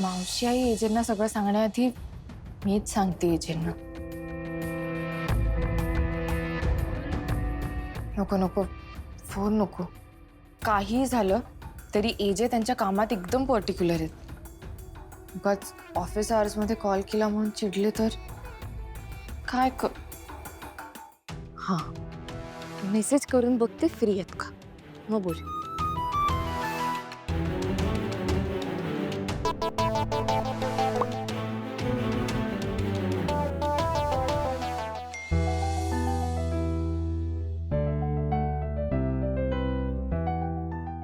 मावशी आई एजेंना सगळं सांगण्याआधी मीच सांगते एजेंना. नको नको, फोन नको. काही झालं तरी एजे त्यांच्या कामात एकदम पर्टिक्युलर आहेत. उगाच ऑफिस आवर्समध्ये कॉल केला म्हणून चिडले तर काय हां, मेसेज करून बघते फ्री आहेत का, मग बोल.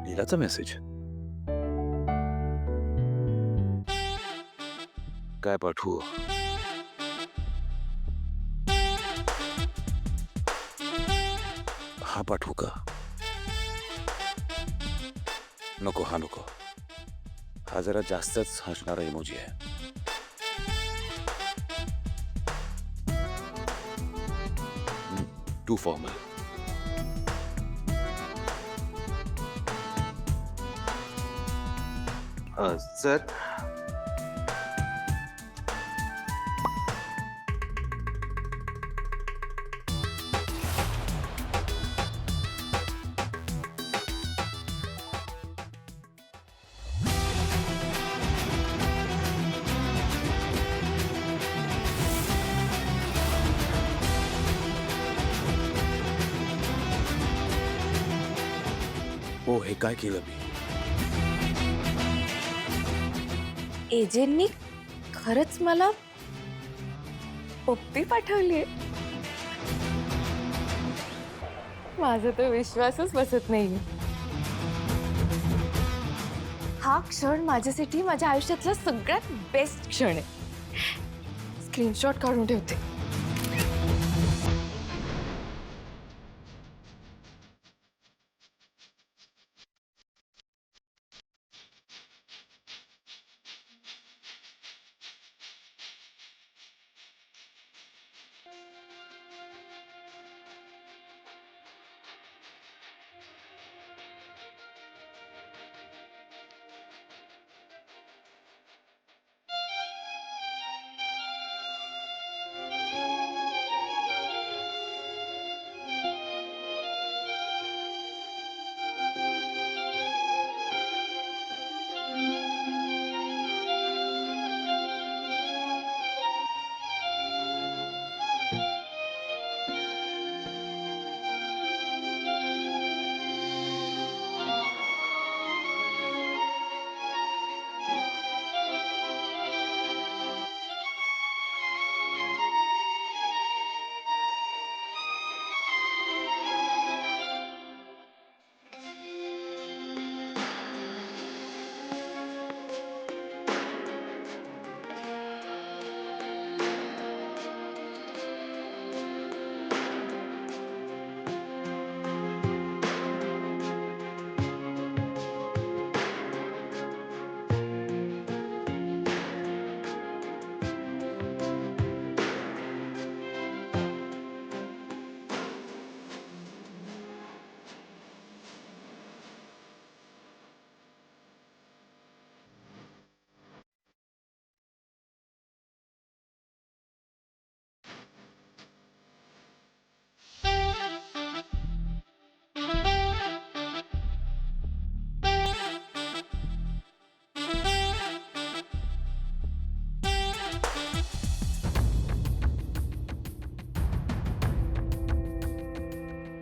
लीलाचा मेसेज काय पाठवू? हा पाठवू का? नको, हा नको. हा जरा जास्तच हसणारा इमोजी आहे. Too formal. सर, हो, हे काय केलं मी? एजेंनी खरंच मला पप्पी पाठवली. माझा तर विश्वासच बसत नाही. हा क्षण माझ्यासाठी माझ्या आयुष्यातला सगळ्यात बेस्ट क्षण आहे. स्क्रीनशॉट काढून ठेवते.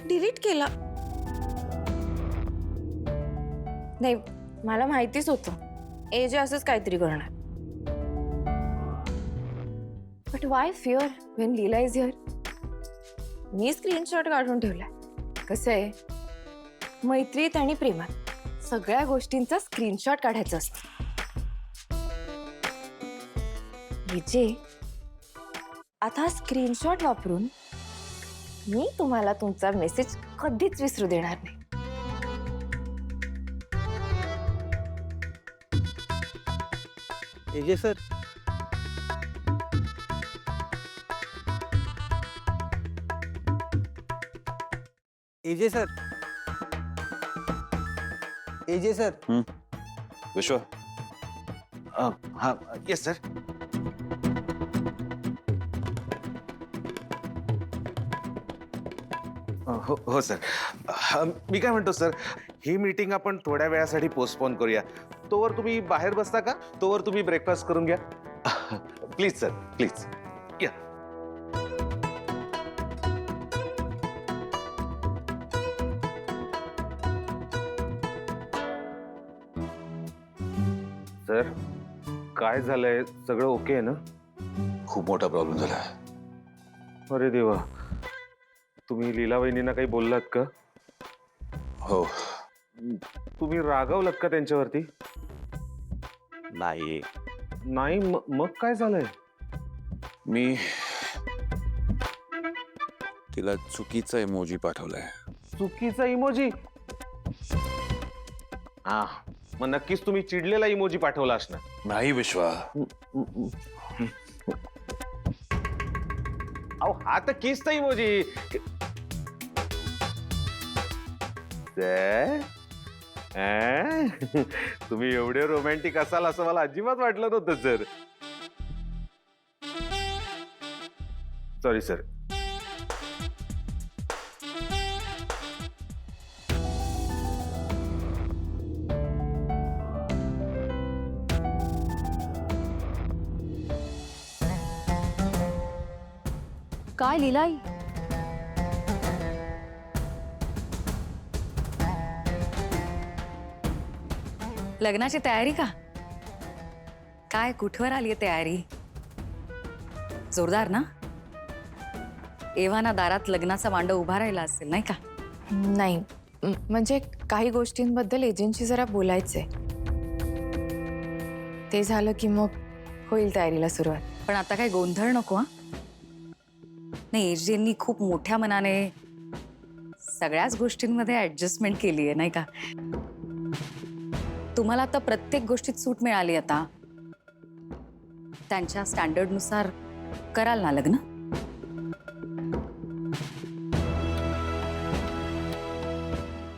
डिलीट केला. नाही, मला माहितीच होतं एजे असंच काहीतरी करणार. But why fear when Leela is here? Me screenshot काढून ठेवलाय. कसं आहे, मैत्रीत आणि प्रेमात सगळ्या गोष्टींचा स्क्रीनशॉट काढायचा असतो. एजे, आता स्क्रीनशॉट वापरून मी तुम्हाला तुमचा मेसेज कधीच विसरू देणार नाही. AJ sir, AJ sir, AJ sir, विश्व, हा येस सर. हो सर. मी काय म्हणतो सर, ही मीटिंग आपण थोड्या वेळासाठी पोस्टपोन करूया. तोवर तुम्ही बाहेर बसता का? तोवर तुम्ही ब्रेकफास्ट करून घ्या. प्लीज सर, प्लीज या. सर, काय झालंय? सगळं ओके आहे ना? खूप मोठा प्रॉब्लेम झाला. अरे देवा, तुम्ही लीला वहिनींना काही बोललात का? हो. तुम्ही रागावलात का त्यांच्यावरती? नाही, नाही. मग काय झालंय? मी तिला चुकीचा इमोजी पाठवलाय. चुकीचा इमोजी? हा, मग नक्कीच तुम्ही चिडलेला इमोजी पाठवला असणार. नाही विश्वा. अहो, हा तर किसचा इमोजी. तुम्ही एवढे रोमॅन्टिक असाल असं मला अजिबात वाटलं नव्हतं सर. Sorry sir. काय लीलाई? लग्नाची तयारी का? काय कुठवर आलीये तयारी? जोरदार ना? एव्हाना दारात लग्नाचा मांडव उभा राहिला असेल नाही का? नाही, म्हणजे काही गोष्टींबद्दल एजंटशी जरा बोलायचंय. ते झालं की मग होईल तयारीला सुरुवात. पण आता काही गोंधळ नको हा. नाही, एजंटनी खूप मोठ्या मनाने सगळ्याच गोष्टींमध्ये ऍडजस्टमेंट केली आहे नाही का? तुम्हाला आता प्रत्येक गोष्टीत सूट मिळाली. आता त्यांच्या स्टँडर्डनुसार कराल ना लग्न?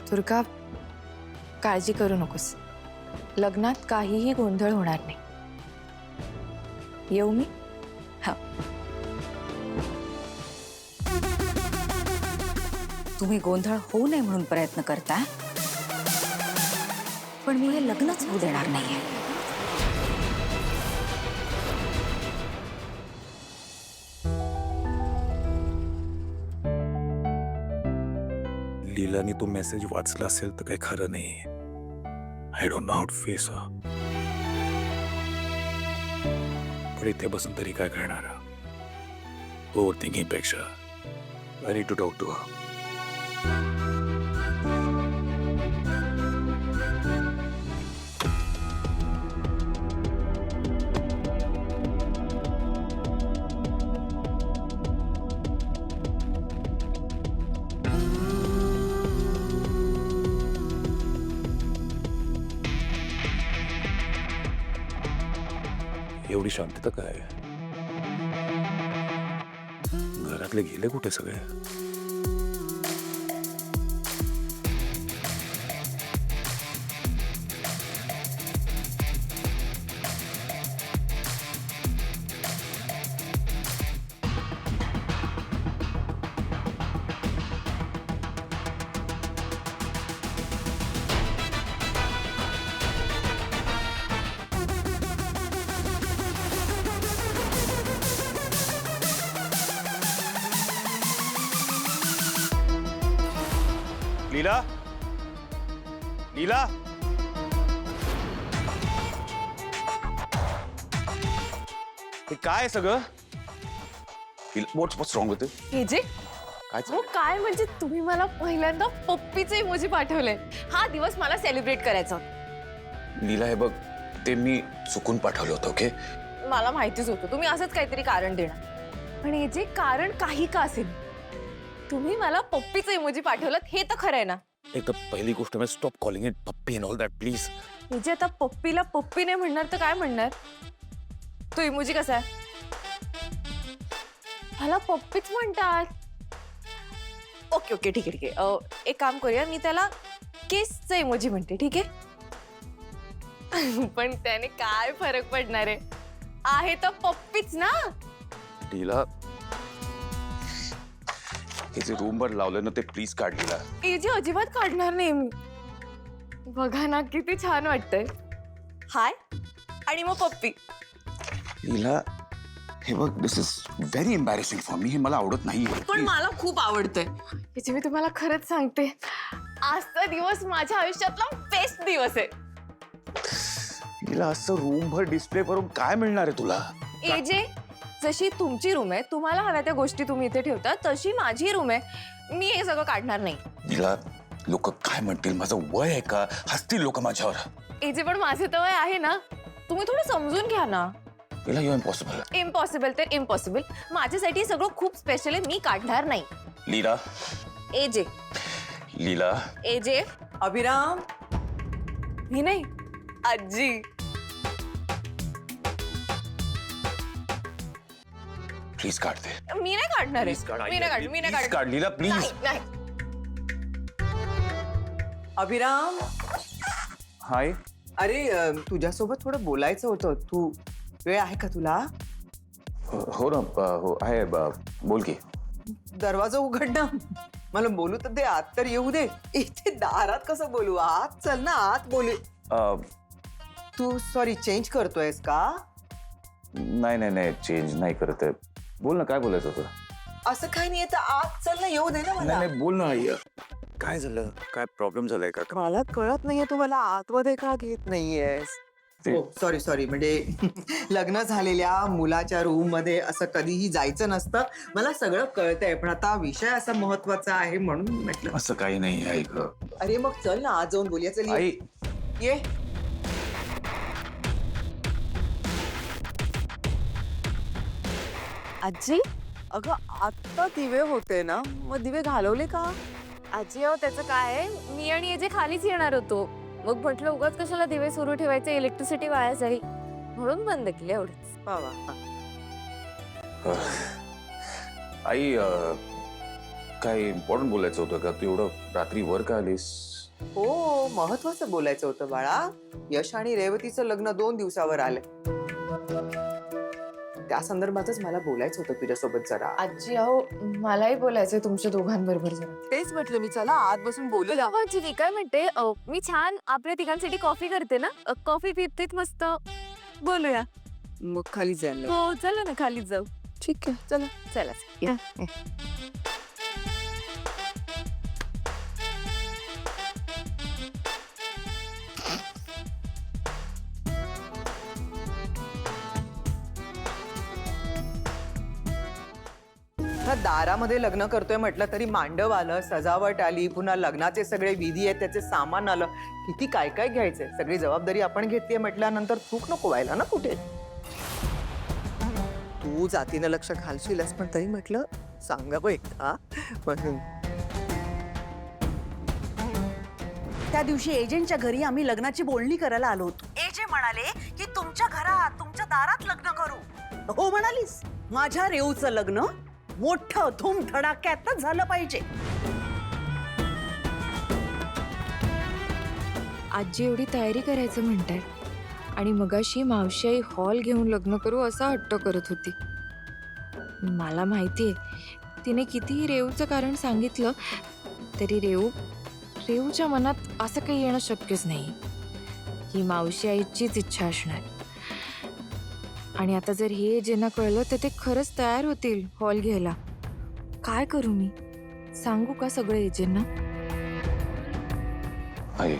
दुर्गा, काळजी करू नकोस. लग्नात काहीही गोंधळ होणार नाही. येऊ मी? हा. तुम्ही गोंधळ होऊ नये म्हणून प्रयत्न करताय, पण मी हे लग्नच होऊ देणार नाहीये. लीलानी तो मेसेज वाचला असेल तर काही खरं नाही. I don't know how to face her. पण इथे बसून तरी काय करणार? ओव्हर थिंकिंग पेक्षा I need to talk to her. एवढी शांतता काय? घरातले गेले कुठे सगळे? लीला, लीला, हे काय सगळं? व्हॉट्स रॉंग विथ इट? एजे, काय हो काय म्हणजे तुम्ही मला पहिल्यांदा पप्पीचे इमोजी पाठवले. हा दिवस मला सेलिब्रेट करायचा. लीला, हे बघ, ते मी चुकून पाठवलं होतं. ओके, मला माहितीच होतं तुम्ही असंच काहीतरी कारण देणार. पण एजे, कारण काही का असेल, तुम्ही मला पप्पीचे इमोजी पाठवलं हे तर खरं आहे ना? एक तर पहिली गोष्ट मी स्टॉप कॉलिंग इट पप्पी and all that please. AJ, आता पप्पीला पप्पी नाही म्हणणार तर काय म्हणणार? तो इमोजी कसा आहे? ह्याला पप्पीच म्हणतात. ओके ओके, ठीक आहे ठीक आहे. एक काम करूया, मी त्याला किसचा इमोजी म्हणते. ठीक आहे? पण त्याने काय फरक पडणार आहे तर पप्पीच ना. लीला हे जे रूमवर लावलं ना ते प्लीज काढ लीला. एजे अजिबात काढणार नाही मी. बघा ना किती छान वाटतंय. हाय आणि मग पप्पी. लीला हे बघ this is very embarrassing for me. हे मला आवडत नाहीये. पण मला खूप आवडतंय. एजे मी तुम्हाला खरंच सांगते, आजचा दिवस माझ्या आयुष्यातला बेस्ट दिवस आहे. लीला असं रूमभर डिस्प्ले करून काय मिळणार आहे तुला? एजे जशी तुमची रूम आहे, तुम्हाला हव्या त्या गोष्टी तुम्ही इथे ठेवता, तशी माझी रूम आहे. मी हे सगळं काढणार नाही. लीला लोक काय म्हणतील? माझं वय आहे का? हसतील लोक माझ्यावर. एजे पण माझे तर वय आहे ना. तुम्ही थोडं समजून घ्या ना. लीला यू इम्पॉसिबल. इम्पॉसिबल तर इम्पॉसिबल. माझ्यासाठी हे सगळं खूप स्पेशल आहे. मी काढणार नाही. लीला एजे लीला एजे अभिराम, मी नाही, आजी. प्लीज काढ दे. मी नाही काढणार आहे. मी नाही प्लीज काढ लीला प्लीज. नाही. अभिराम, हाय. अरे तुझ्यासोबत थोडं बोलायचं होतं. तू वेळ आहे का तुला? हो ना. हो आहे. बोल की. दरवाजा उघड ना. मला बोलू तर दे. आत तर येऊ दे. इथे दारात कसं बोलू? आत चल ना, आत बोलू. तू सॉरी चेंज करतोयस का? नाही चेंज नाही करत आहे. बोल ना काय बोलायचं होतं? असं काही नाही. तर आत चल ना, येऊ दे ना मला. नाही बोल ना. काय झालं? काय प्रॉब्लेम झालाय का? मला कळत नाहीये तू मला आतमध्ये का घेत नाहीयेस. सॉरी म्हणजे लग्न झालेल्या मुलाच्या रूम मध्ये असं कधीही जायचं नसतं. मला सगळं कळतंय, पण आता विषय असा महत्वाचा आहे म्हणून म्हटलं. असं काही नाही आहे ग. अरे मग चल ना, आज जाऊन बोलूया. चल आई. ये. आजी अगं आता दिवे होते ना, मग दिवे घालवले का? आजी अहो त्याचं काय आहे, मी आणि एजे खालीच येणार होतो. मग म्हटलं उगाच कशाला दिवे सुरू ठेवायचे, इलेक्ट्रिसिटी वाया जाईल म्हणून बंद केले. एवढंच. वा वा. आई काय इम्पॉर्टंट बोलायचं होतं का? तू एवढं रात्री वर का आलीस? हो, महत्वाचं बोलायचं होतं बाळा. यश आणि रेवतीचं लग्न 2 दिवसावर आलंय. त्या संदर्भातच मला बोलायचं होतं तुझ्यासोबत जरा. आजी अहो मलाही बोलायचंय तुमच्या दोघांबरोबर जरा. तेच म्हटलं मी, चला आत बसून बोलूया. आजी मी काय म्हणते, मी छान आपल्या तिघांसाठी कॉफी करते ना. कॉफी पितेत मस्त. बोलूया. मग खाली जायला. हो चला ना, खालीच जाऊ. ठीक आहे, चला. चला या. दारामध्ये लग्न करतोय म्हटलं तरी मांडव आलं, सजावट आली, पुन्हा लग्नाचे सगळे विधी आहेत, त्याचे सामान आलं. किती काय काय घ्यायचंय. सगळी जबाबदारी आपण घेतलीये म्हटल्यानंतर चूक नको व्हायला ना कुठे. तू जातीनं लक्ष घालशीलच, पण तरी म्हटलं सांगावं एकदा म्हणून. त्या दिवशी एजंटच्या घरी आम्ही लग्नाची बोलणी करायला आलो होतो. एजंट म्हणाले की तुमच्या घरात, तुमच्या दारात लग्न करू. हो म्हणालीस. माझ्या रेऊचं लग्न मोठं धूमधडाक्यातच झालं पाहिजे. आजी एवढी तयारी करायचं म्हणतायत आणि मगाशी मावशी आई हॉल घेऊन लग्न करू असा हट्ट करत होती. मला माहितीये तिने कितीही रेऊचं कारण सांगितलं तरी रेऊच्या मनात असं काही येणं शक्यच नाही. ही मावशी आईचीच इच्छा असणार. आणि आता जर हे जेना कळलं तर ते खरंच तयार होतील हॉल घ्यायला. काय करू मी? सांगू का सगळं एजेंना? आई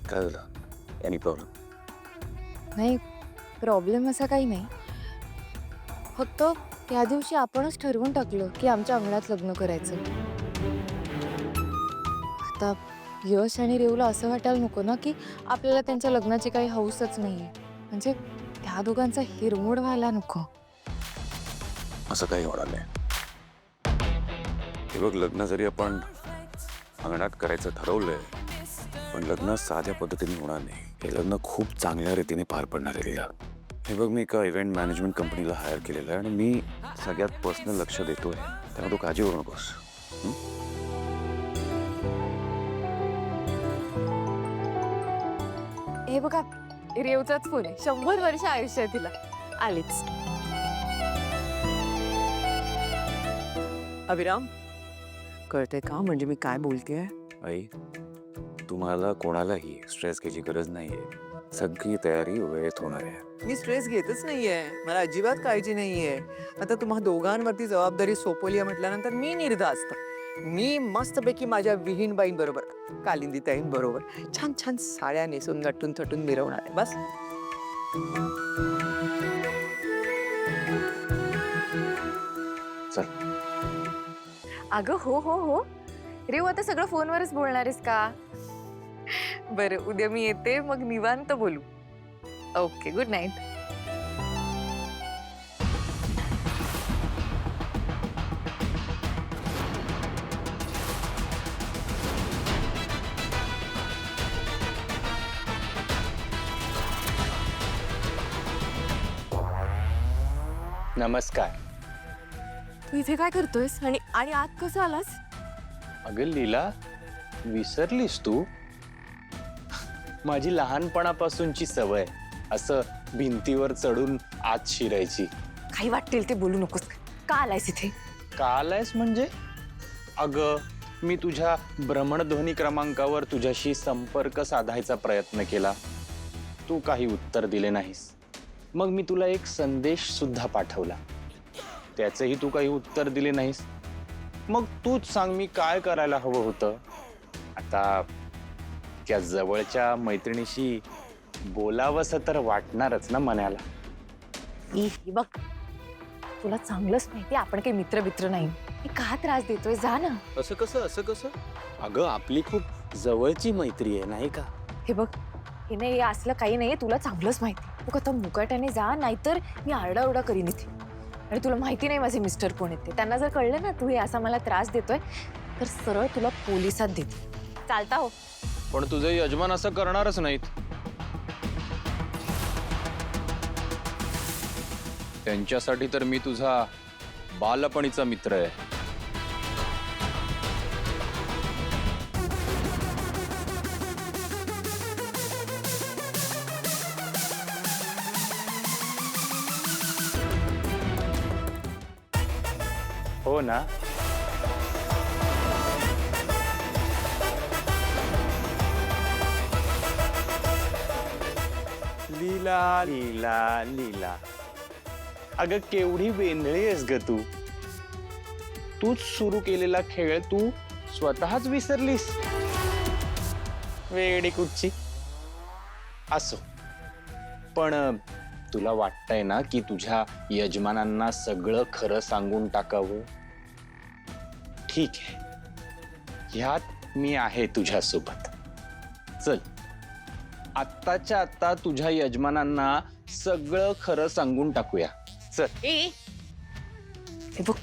काय झालं? Any problem? नाही, प्रॉब्लेम असा काही नाही. फक्त त्या दिवशी आपणच ठरवून टाकलं की आमच्या अंगणात लग्न करायचं. आता यश आणि रेवला असं वाटायला नको ना की आपल्याला त्यांच्या लग्नाची काही हौसच नाहीये. म्हणजे त्या दोघांचा हिरमोड व्हायला नको. असं काही होणार नाही. हे बघ, लग्न जरी आपण अंगणात करायचं ठरवलंय, पण लग्न साध्या पद्धतीने होणार नाही. हे लग्न खूप चांगल्या रीतीने पार पडणार आहे. हे बघ, मी एका इव्हेंट मॅनेजमेंट कंपनीला हायर केलेलं आहे आणि मी सगळ्यात पर्सनल लक्ष देतोय. त्यामुळे तू काळजी करू नकोस. हे बघा रेवचाच फोन आहे. 100 वर्ष आयुष्य आहे तिला. आलीच. अभिराम कळतंय का म्हणजे मी काय बोलतेय? आई तुम्हाला कोणालाही स्ट्रेस घ्यायची गरज नाहीये. सगळी तयारी वेळेत होणार आहे. मी स्ट्रेस घेतच नाहीये, मला अजिबात काळजी नाहीये. आता तुम्हा दोघांवरती जबाबदारी सोपवली म्हटल्यानंतर मी निर्धास्त. मी मस्तपैकी माझ्या विहीनबाईं बरोबर, कालिंदीताईं बरोबर छान छान साड्या नेसून नटून थटून मिरवणार आहे. बस चल अगं हो हो हो. रेव आता सगळं फोनवरच बोलणार आहेस का? बरं उद्या मी येते, मग निवांत बोलू. Okay, good night. नमस्कार. तू इथे काय करतोयस आणि आणि आत कसं आलास? अगं लीला, विसरलीस तू? माझी लहानपणापासूनची सवय असं भिंतीवर चढून आत शिरायची. काही वाटेल ते बोलू नकोस. का आलायस इथे? का आलायस म्हणजे? अगं मी तुझ्या भ्रमणध्वनी क्रमांकावर तुझ्याशी संपर्क साधायचा प्रयत्न केला. तू काही उत्तर दिले नाहीस. मग मी तुला एक संदेश सुद्धा पाठवला, त्याचंही तू काही उत्तर दिले नाहीस. मग तूच सांग मी काय करायला हवं होतं? आता त्या जवळच्या मैत्रिणीशी बोलावंसं तर वाटणारच ना मनाला. हे बघ, तुला चांगलंच माहिती आपण काही मित्र नाही. हे का त्रास देतोय? जा ना. असं कसं असं कसं? अगं आपली खूप जवळची मैत्री आहे नाही का? हे बघ, हे नाही, हे असलं काही नाहीये. तुला चांगलंच माहिती. तू आता मुकाट्याने जा, नाहीतर मी आरडाओरडा करीन इथे. आणि तुला माहिती नाही माझे मिस्टर कोण आहेत ते. त्यांना जर कळलं ना तू हे असा मला त्रास देतोय, तर सरळ तुला पोलिसात देते. चालता हो. पण तुझे यजमान असं करणारच नाहीत. त्यांच्यासाठी तर मी तुझा बालपणीचा मित्र आहे. हो ना? लीला लीला लीला, अगं केवढी वेंधळी आहेस ग तू. तूच सुरू केलेला खेळ तू स्वतःच विसरलीस. वेडी कुठची. असो, पण तुला वाटतंय ना की तुझ्या यजमानांना सगळं खरं सांगून टाकावं? ठीक आहे, ह्यात मी आहे तुझ्यासोबत. चल, आत्ताच्या आत्ता तुझ्या यजमानांना सगळं खरं सांगून टाकूया. चल. हे बघ,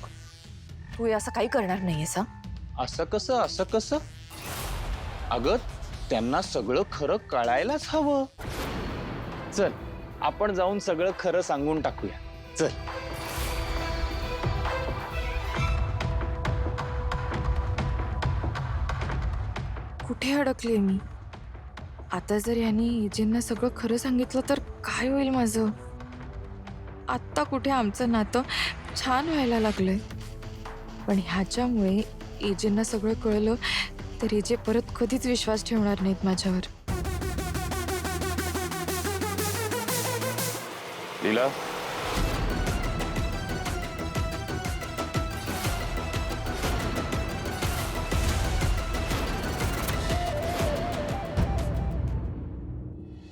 तू हे असं काही करणार नाहीयेस. असं कसं असं कसं? अगं त्यांना सगळं खरं कळायलाच हवं. चल, आपण जाऊन सगळं खरं सांगून टाकूया. चल. कुठे अडकले मी आता? जर यांनी एजेंना सगळं खरं सांगितलं तर काय होईल माझं? आत्ता कुठे आमचं नातं छान व्हायला लागलंय, पण ह्याच्यामुळे एजेंना सगळं कळलं तर एजे परत कधीच विश्वास ठेवणार नाहीत माझ्यावर. लीला,